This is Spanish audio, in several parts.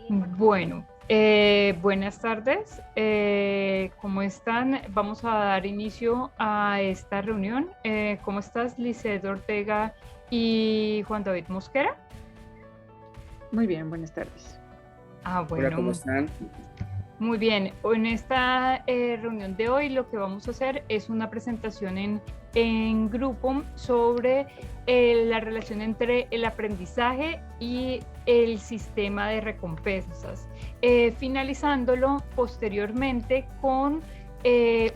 Bueno, buenas tardes. ¿Cómo están? Vamos a dar inicio a esta reunión. ¿Cómo estás, Lisset Ortega y Juan David Mosquera? Muy bien, buenas tardes. Hola, ¿cómo Bueno, están? muy bien. En esta reunión de hoy lo que vamos a hacer es una presentación en grupo sobre la relación entre el aprendizaje y el sistema de recompensas, finalizándolo posteriormente con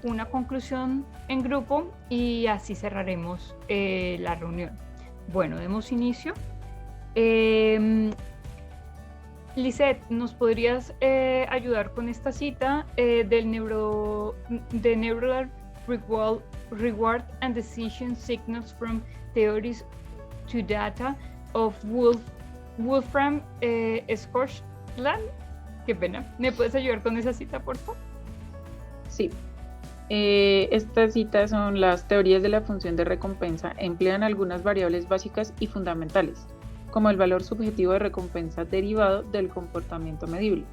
una conclusión en grupo y así cerraremos la reunión. Bueno, demos inicio. Lisset, ¿nos podrías ayudar con esta cita de Neural Reward and Decision Signals from Theories to Data of Wolfram Schwarzschild? Qué pena. ¿Me puedes ayudar con esa cita, por favor? Sí. Estas citas son las teorías de la función de recompensa. Emplean algunas variables básicas y fundamentales, como el valor subjetivo de recompensa derivado del comportamiento medible.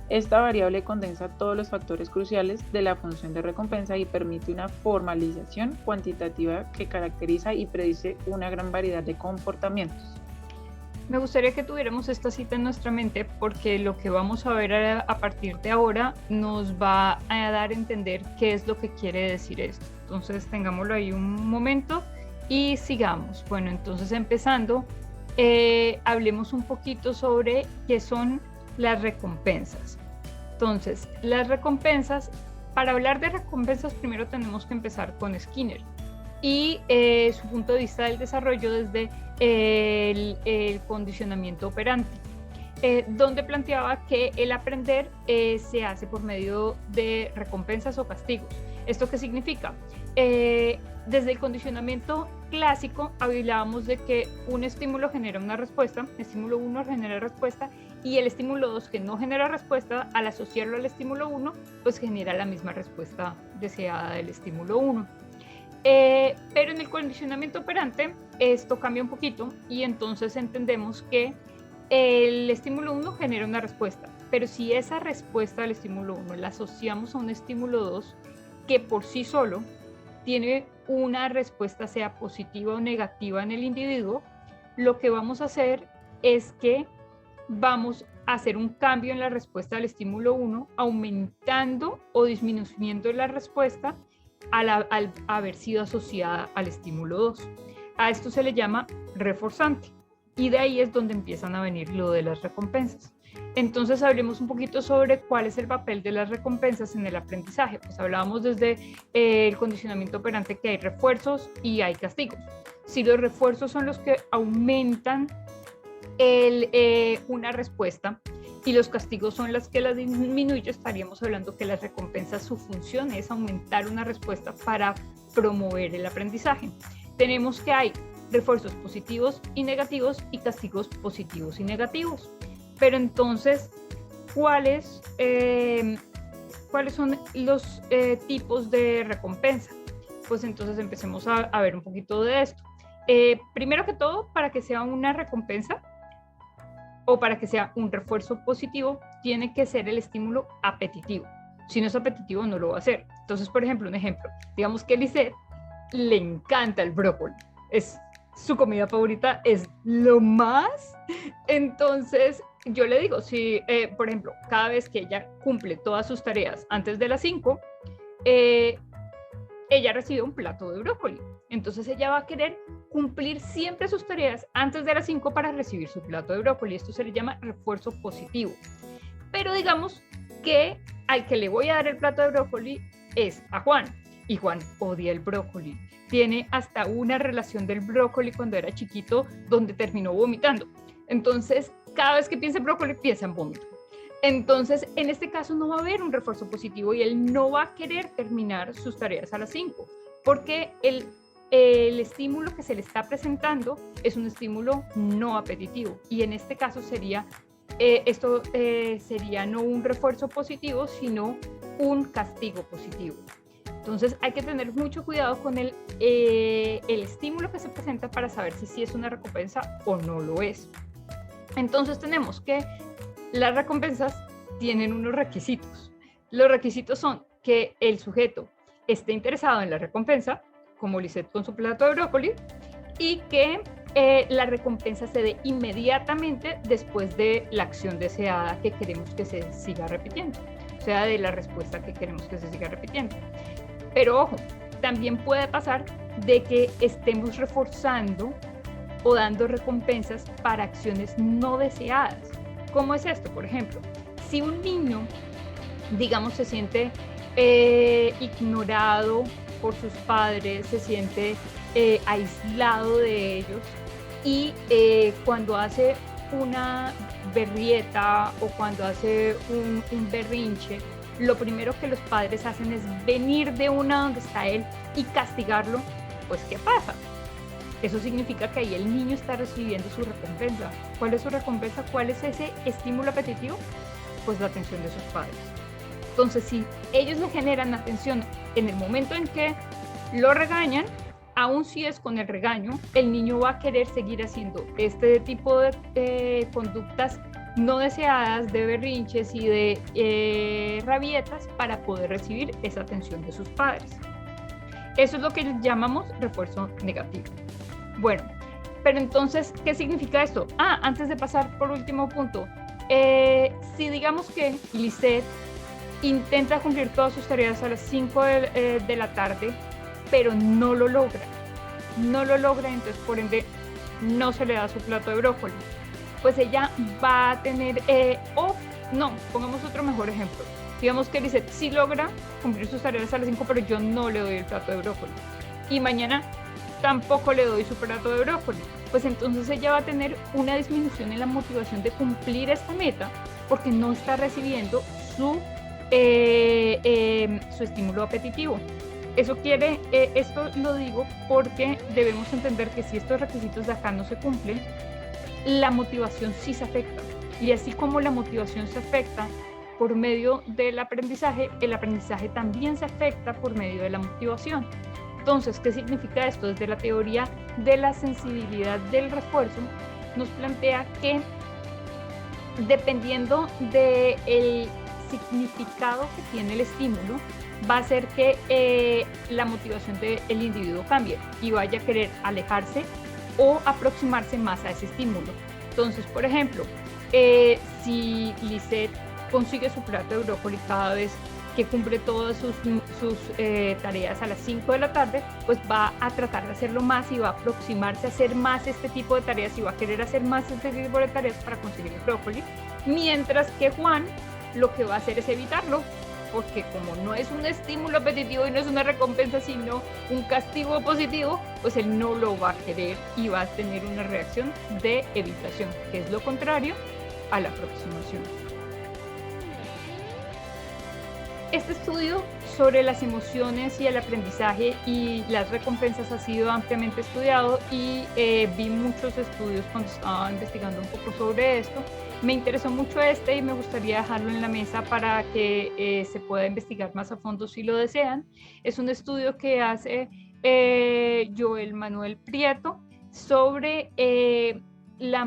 Esta variable condensa todos los factores cruciales de la función de recompensa y permite una formalización cuantitativa que caracteriza y predice una gran variedad de comportamientos. Me gustaría que tuviéramos esta cita en nuestra mente porque lo que vamos a ver a partir de ahora nos va a dar a entender qué es lo que quiere decir esto. Entonces tengámoslo ahí un momento y sigamos. Bueno, entonces empezando, hablemos un poquito sobre qué son las recompensas. Entonces, las recompensas, para hablar de recompensas primero tenemos que empezar con Skinner y su punto de vista del desarrollo desde el condicionamiento operante, donde planteaba que el aprender se hace por medio de recompensas o castigos. ¿Esto qué significa? Desde el condicionamiento clásico hablábamos de que un estímulo genera una respuesta, estímulo 1 genera respuesta, y el estímulo 2 que no genera respuesta, al asociarlo al estímulo 1, pues genera la misma respuesta deseada del estímulo 1. Pero en el condicionamiento operante esto cambia un poquito y entonces entendemos que el estímulo 1 genera una respuesta, pero si esa respuesta al estímulo 1 la asociamos a un estímulo 2 que por sí solo tiene una respuesta sea positiva o negativa en el individuo, lo que vamos a hacer es que vamos a hacer un cambio en la respuesta al estímulo 1, aumentando o disminuyendo la respuesta al haber sido asociada al estímulo 2. A esto se le llama reforzante y de ahí es donde empiezan a venir lo de las recompensas. Entonces hablemos un poquito sobre cuál es el papel de las recompensas en el aprendizaje. Pues hablábamos desde el condicionamiento operante que hay refuerzos y hay castigos. Si los refuerzos son los que aumentan una respuesta y los castigos son las que la disminuyen, estaríamos hablando que las recompensas, su función es aumentar una respuesta para promover el aprendizaje. Tenemos que hay refuerzos positivos y negativos y castigos positivos y negativos. Pero entonces, ¿cuáles son los tipos de recompensa? Pues entonces empecemos a ver un poquito de esto. Primero que todo, para que sea una recompensa o para que sea un refuerzo positivo, tiene que ser el estímulo apetitivo. Si no es apetitivo, no lo va a hacer. Entonces, por ejemplo, un ejemplo. Digamos que a Lisset le encanta el brócoli. Es su comida favorita, es lo más. Entonces, yo le digo, si, por ejemplo, cada vez que ella cumple todas sus tareas antes de las 5, ella recibe un plato de brócoli. Entonces ella va a querer cumplir siempre sus tareas antes de las 5 para recibir su plato de brócoli. Esto se le llama refuerzo positivo. Pero digamos que al que le voy a dar el plato de brócoli es a Juan. Y Juan odia el brócoli. Tiene hasta una relación del brócoli cuando era chiquito donde terminó vomitando. Entonces, cada vez que piensa en brócoli, piensa en vómito. Entonces, en este caso no va a haber un refuerzo positivo y él no va a querer terminar sus tareas a las 5, porque el estímulo que se le está presentando es un estímulo no apetitivo. Y en este caso sería, sería no un refuerzo positivo, sino un castigo positivo. Entonces hay que tener mucho cuidado con el estímulo que se presenta para saber si sí es una recompensa o no lo es. Entonces tenemos que Las recompensas tienen unos requisitos. Los requisitos son que el sujeto esté interesado en la recompensa, como Lisette con su plato de brócoli, y que la recompensa se dé inmediatamente después de la acción deseada que queremos que se siga repitiendo, o sea, de la respuesta que queremos que se siga repitiendo. Pero ojo, también puede pasar de que estemos reforzando o dando recompensas para acciones no deseadas. ¿Cómo es esto? Por ejemplo, si un niño, digamos, se siente ignorado por sus padres, se siente aislado de ellos y cuando hace una berrieta o cuando hace un berrinche, lo primero que los padres hacen es venir de una donde está él y castigarlo, pues ¿qué pasa? Eso significa que ahí el niño está recibiendo su recompensa. ¿Cuál es su recompensa? ¿Cuál es ese estímulo apetitivo? Pues la atención de sus padres. Entonces, si ellos le generan atención en el momento en que lo regañan, aun si es con el regaño, el niño va a querer seguir haciendo este tipo de conductas no deseadas, de berrinches y de rabietas para poder recibir esa atención de sus padres. Eso es lo que llamamos refuerzo negativo. Bueno, pero entonces, ¿qué significa esto? Antes de pasar por último punto, si digamos que Lisette intenta cumplir todas sus tareas a las 5 de la tarde, pero no lo logra, entonces por ende no se le da su plato de brócoli, pues ella va a tener, pongamos otro mejor ejemplo, digamos que Lisette sí logra cumplir sus tareas a las 5, pero yo no le doy el plato de brócoli, y mañana tampoco le doy su plato de brócoli, pues entonces ella va a tener una disminución en la motivación de cumplir esta meta, porque no está recibiendo su estímulo apetitivo. Esto lo digo porque debemos entender que si estos requisitos de acá no se cumplen, la motivación sí se afecta. Y así como la motivación se afecta por medio del aprendizaje, el aprendizaje también se afecta por medio de la motivación. Entonces, ¿qué significa esto? Desde la teoría de la sensibilidad del refuerzo, nos plantea que dependiendo del significado que tiene el estímulo, va a hacer que la motivación del individuo cambie y vaya a querer alejarse o aproximarse más a ese estímulo. Entonces, por ejemplo, si Lisette consigue su plato de brócoli cada vez que cumple todas sus tareas a las 5 de la tarde, pues va a tratar de hacerlo más y va a aproximarse a hacer más este tipo de tareas y va a querer hacer más este tipo de tareas para conseguir el brócoli, mientras que Juan lo que va a hacer es evitarlo, porque como no es un estímulo apetitivo y no es una recompensa, sino un castigo positivo, pues él no lo va a querer y va a tener una reacción de evitación, que es lo contrario a la aproximación. Este estudio sobre las emociones y el aprendizaje y las recompensas ha sido ampliamente estudiado y vi muchos estudios cuando estaba investigando un poco sobre esto. Me interesó mucho y me gustaría dejarlo en la mesa para que se pueda investigar más a fondo si lo desean. Es un estudio que hace Joel Manuel Prieto sobre la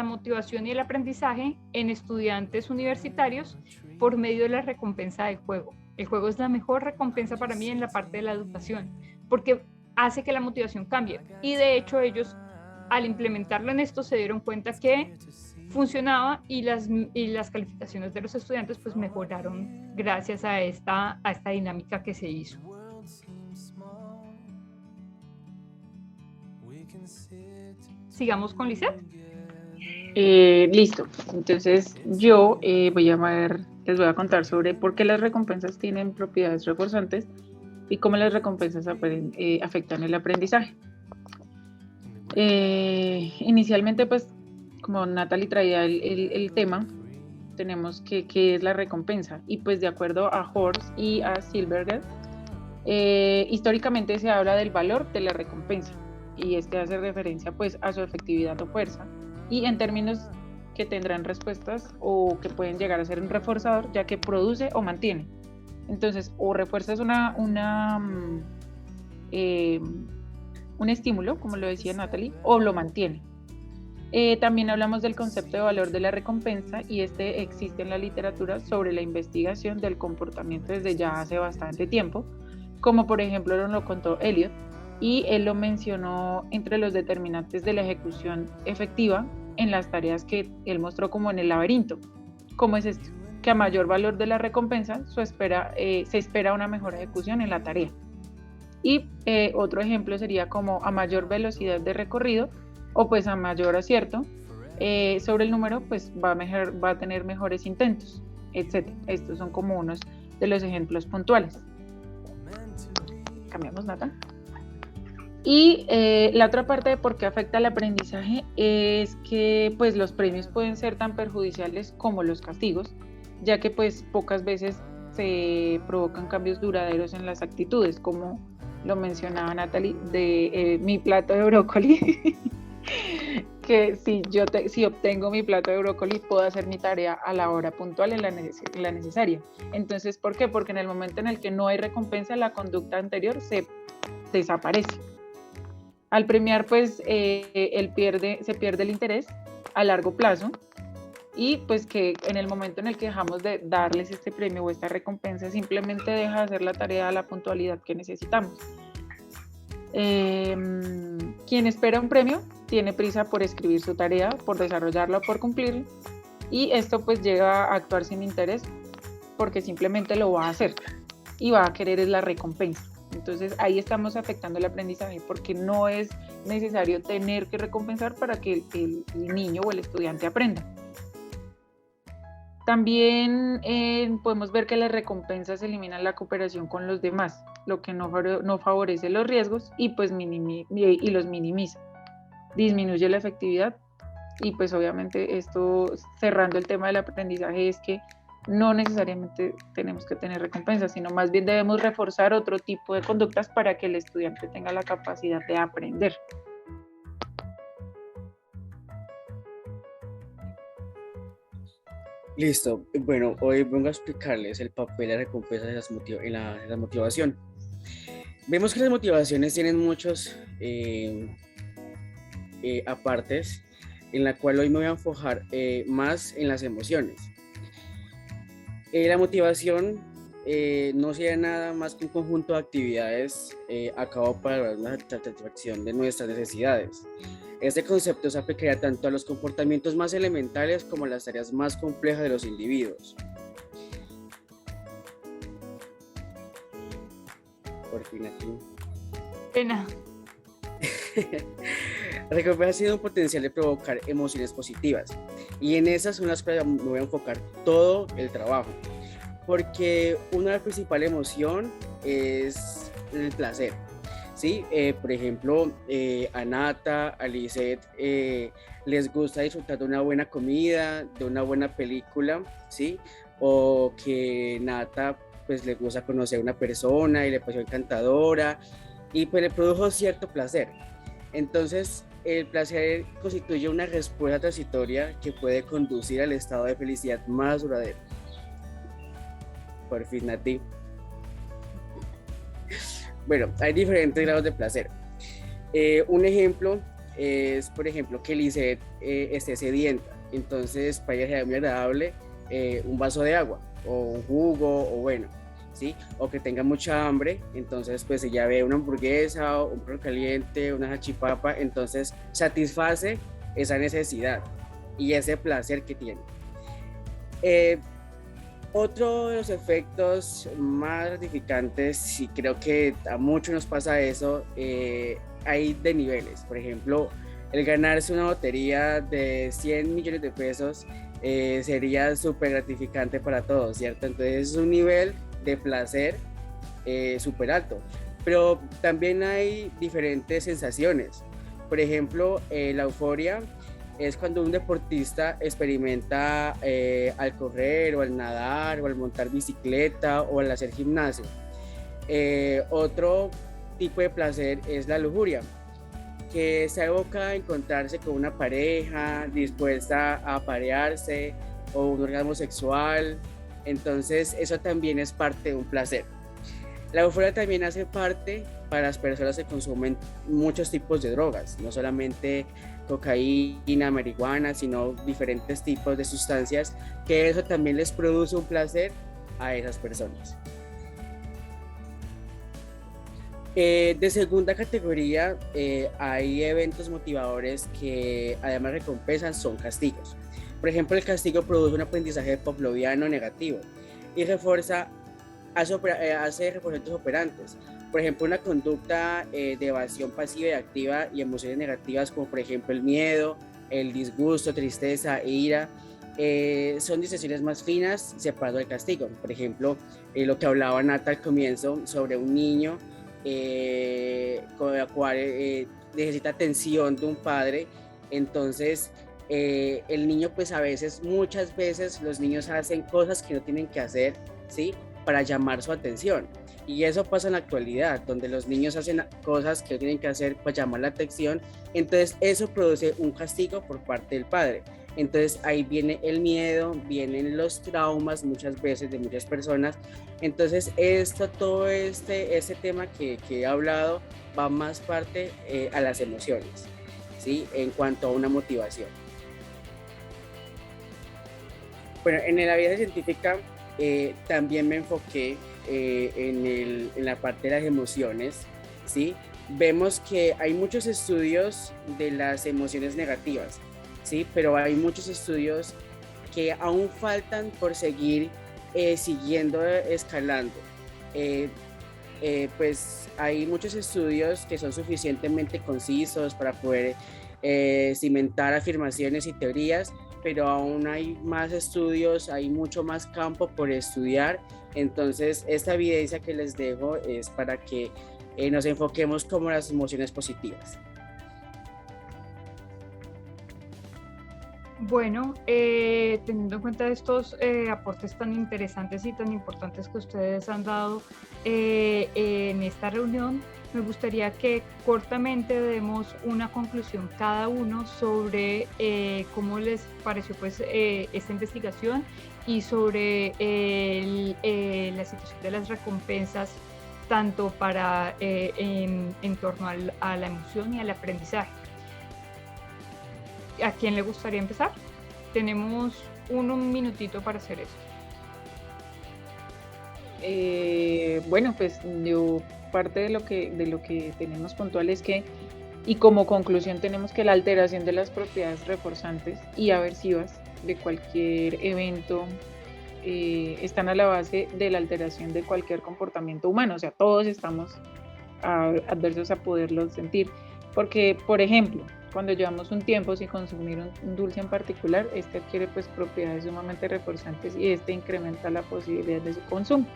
motivación y el aprendizaje en estudiantes universitarios por medio de la recompensa del juego. El juego es la mejor recompensa para mí en la parte de la educación, porque hace que la motivación cambie. Y de hecho ellos, al implementarlo en esto, se dieron cuenta que funcionaba y las calificaciones de los estudiantes pues mejoraron gracias a esta dinámica que se hizo. Sigamos con Lisette. Listo, entonces yo les voy a contar sobre por qué las recompensas tienen propiedades reforzantes y cómo las recompensas afectan el aprendizaje. Inicialmente, pues, como Natalie traía el tema, tenemos qué es la recompensa, y pues de acuerdo a Horst y a Silberger, históricamente se habla del valor de la recompensa, y este hace referencia pues a su efectividad o fuerza, y en términos que tendrán respuestas o que pueden llegar a ser un reforzador, ya que produce o mantiene. Entonces, o refuerzas un estímulo, como lo decía Natalie, o lo mantiene. También hablamos del concepto de valor de la recompensa y este existe en la literatura sobre la investigación del comportamiento desde ya hace bastante tiempo, como por ejemplo nos lo contó Elliot, y él lo mencionó entre los determinantes de la ejecución efectiva en las tareas que él mostró como en el laberinto. ¿Cómo es esto? Que a mayor valor de la recompensa se espera una mejor ejecución en la tarea. Y otro ejemplo sería como a mayor velocidad de recorrido o pues a mayor acierto sobre el número, pues va a tener mejores intentos, etc. Estos son como unos de los ejemplos puntuales. Cambiamos, Nata. Y la otra parte de por qué afecta el aprendizaje es que pues los premios pueden ser tan perjudiciales como los castigos, ya que pues pocas veces se provocan cambios duraderos en las actitudes, como lo mencionaba Natalie, de mi plato de brócoli, que si obtengo mi plato de brócoli puedo hacer mi tarea a la hora puntual en la necesaria. Entonces, ¿por qué? Porque en el momento en el que no hay recompensa, la conducta anterior se desaparece. Al premiar, pues, se pierde el interés a largo plazo y pues que en el momento en el que dejamos de darles este premio o esta recompensa, simplemente deja de hacer la tarea a la puntualidad que necesitamos. Quien espera un premio tiene prisa por escribir su tarea, por desarrollarla o por cumplirla, y esto pues llega a actuar sin interés porque simplemente lo va a hacer y va a querer la recompensa. Entonces ahí estamos afectando el aprendizaje porque no es necesario tener que recompensar para que el niño o el estudiante aprenda. También podemos ver que las recompensas eliminan la cooperación con los demás, lo que no favorece los riesgos y pues los minimiza. Disminuye la efectividad y pues obviamente esto, cerrando el tema del aprendizaje, es que no necesariamente tenemos que tener recompensas, sino más bien debemos reforzar otro tipo de conductas para que el estudiante tenga la capacidad de aprender. Listo. Bueno, hoy vengo a explicarles el papel de la recompensa en la motivación. Vemos que las motivaciones tienen muchos apartes, en la cual hoy me voy a enfocar más en las emociones. La motivación no sería nada más que un conjunto de actividades a cabo para la satisfacción de nuestras necesidades. Este concepto se aplicaría tanto a los comportamientos más elementales como a las tareas más complejas de los individuos. Por fin aquí. Pena. La recompensa tiene un potencial de provocar emociones positivas y en esas son las que me voy a enfocar todo el trabajo, porque una principal emoción es el placer, ¿sí? Por ejemplo, a Nata, a Lisette les gusta disfrutar de una buena comida, de una buena película, ¿sí? O que Nata pues le gusta conocer a una persona y le pareció encantadora y pues le produjo cierto placer. Entonces, el placer constituye una respuesta transitoria que puede conducir al estado de felicidad más duradero. Por fin, Nati. Bueno, hay diferentes grados de placer. Un ejemplo es, por ejemplo, que Lisette esté sedienta. Entonces, para ella sea muy agradable un vaso de agua o un jugo o bueno, ¿sí? O que tenga mucha hambre, entonces pues ella ve una hamburguesa o un perro caliente, una salchipapa, entonces satisface esa necesidad y ese placer que tiene. Otro de los efectos más gratificantes, y creo que a muchos nos pasa eso, hay de niveles. Por ejemplo, el ganarse una lotería de 100 millones de pesos sería súper gratificante para todos, ¿cierto? Entonces es un nivel de placer súper alto, pero también hay diferentes sensaciones. Por ejemplo, la euforia es cuando un deportista experimenta al correr o al nadar o al montar bicicleta o al hacer gimnasio. Otro tipo de placer es la lujuria, que se evoca a encontrarse con una pareja dispuesta a aparearse o un orgasmo sexual. Entonces eso también es parte de un placer. La euforia también hace parte para las personas que consumen muchos tipos de drogas, no solamente cocaína, marihuana, sino diferentes tipos de sustancias, que eso también les produce un placer a esas personas. De segunda categoría, hay eventos motivadores que además recompensan, son castigos. Por ejemplo, el castigo produce un aprendizaje pavloviano negativo y hace refuerzos operantes. Por ejemplo, una conducta de evasión pasiva y activa y emociones negativas, como por ejemplo el miedo, el disgusto, tristeza e ira, son decisiones más finas separado del castigo. Por ejemplo, lo que hablaba Nata al comienzo sobre un niño con el cual necesita atención de un padre. Entonces el niño, pues muchas veces los niños hacen cosas que no tienen que hacer, ¿sí?, para llamar su atención, y eso pasa en la actualidad, donde los niños hacen cosas que no tienen que hacer para llamar la atención. Entonces eso produce un castigo por parte del padre. Entonces ahí viene el miedo, vienen los traumas muchas veces de muchas personas. Entonces todo este tema que he hablado va más parte a las emociones, ¿sí?, en cuanto a una motivación. Bueno, en la vida científica también me enfoqué en la parte de las emociones, ¿sí? Vemos que hay muchos estudios de las emociones negativas, ¿sí? Pero hay muchos estudios que aún faltan por seguir siguiendo escalando. Pues hay muchos estudios que son suficientemente concisos para poder cimentar afirmaciones y teorías, pero aún hay más estudios, hay mucho más campo por estudiar. Entonces esta evidencia que les dejo es para que nos enfoquemos como las emociones positivas. Bueno, teniendo en cuenta estos aportes tan interesantes y tan importantes que ustedes han dado en esta reunión, me gustaría que cortamente demos una conclusión cada uno sobre cómo les pareció pues esta investigación y sobre la situación de las recompensas, tanto para en torno a la emoción y al aprendizaje. ¿A quién le gustaría empezar? Tenemos un minutito para hacer eso. Bueno, pues yo parte de lo que tenemos puntual es que, y como conclusión tenemos que la alteración de las propiedades reforzantes y aversivas de cualquier evento están a la base de la alteración de cualquier comportamiento humano. O sea, todos estamos adversos a poderlo sentir, porque, por ejemplo, cuando llevamos un tiempo sin consumir un dulce en particular, este adquiere pues propiedades sumamente reforzantes y este incrementa la posibilidad de su consumo.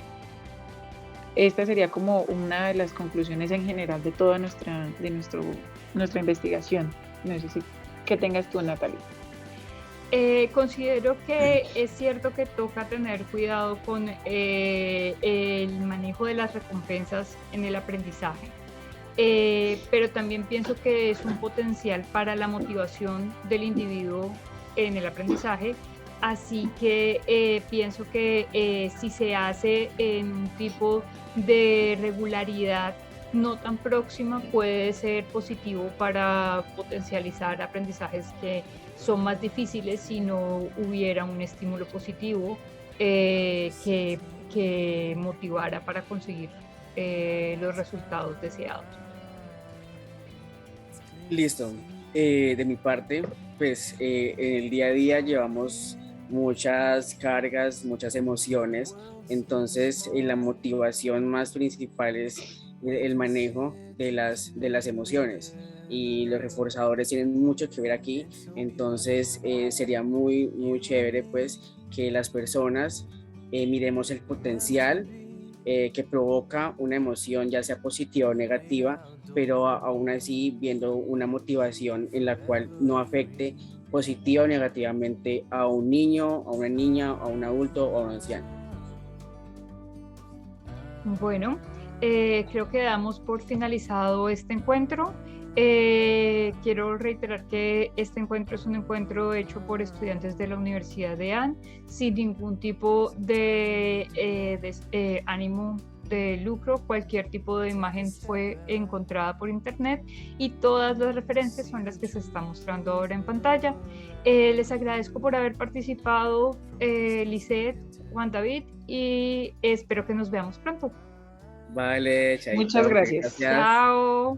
Esta sería como una de las conclusiones en general de toda nuestra investigación. No sé si ¿qué tengas tú, Natalia? Considero que es cierto que toca tener cuidado con el manejo de las recompensas en el aprendizaje, pero también pienso que es un potencial para la motivación del individuo en el aprendizaje, así que pienso que si se hace en un tipo de regularidad no tan próxima, puede ser positivo para potencializar aprendizajes que son más difíciles si no hubiera un estímulo positivo que motivara para conseguir los resultados deseados. Listo. De mi parte, pues en el día a día llevamos muchas cargas, muchas emociones. Entonces la motivación más principal es el manejo de las emociones, y los reforzadores tienen mucho que ver aquí. Entonces sería muy, muy chévere pues que las personas miremos el potencial que provoca una emoción, ya sea positiva o negativa, pero aún así viendo una motivación en la cual no afecte positiva o negativamente a un niño, a una niña, a un adulto o a un anciano. Bueno, creo que damos por finalizado este encuentro. Quiero reiterar que este encuentro es un encuentro hecho por estudiantes de la Universidad de AN, sin ningún tipo de ánimo de lucro. Cualquier tipo de imagen fue encontrada por internet y todas las referencias son las que se están mostrando ahora en pantalla. Les agradezco por haber participado, Lisette, Juan David, y espero que nos veamos pronto. Vale, chaito. Muchas gracias. Chao.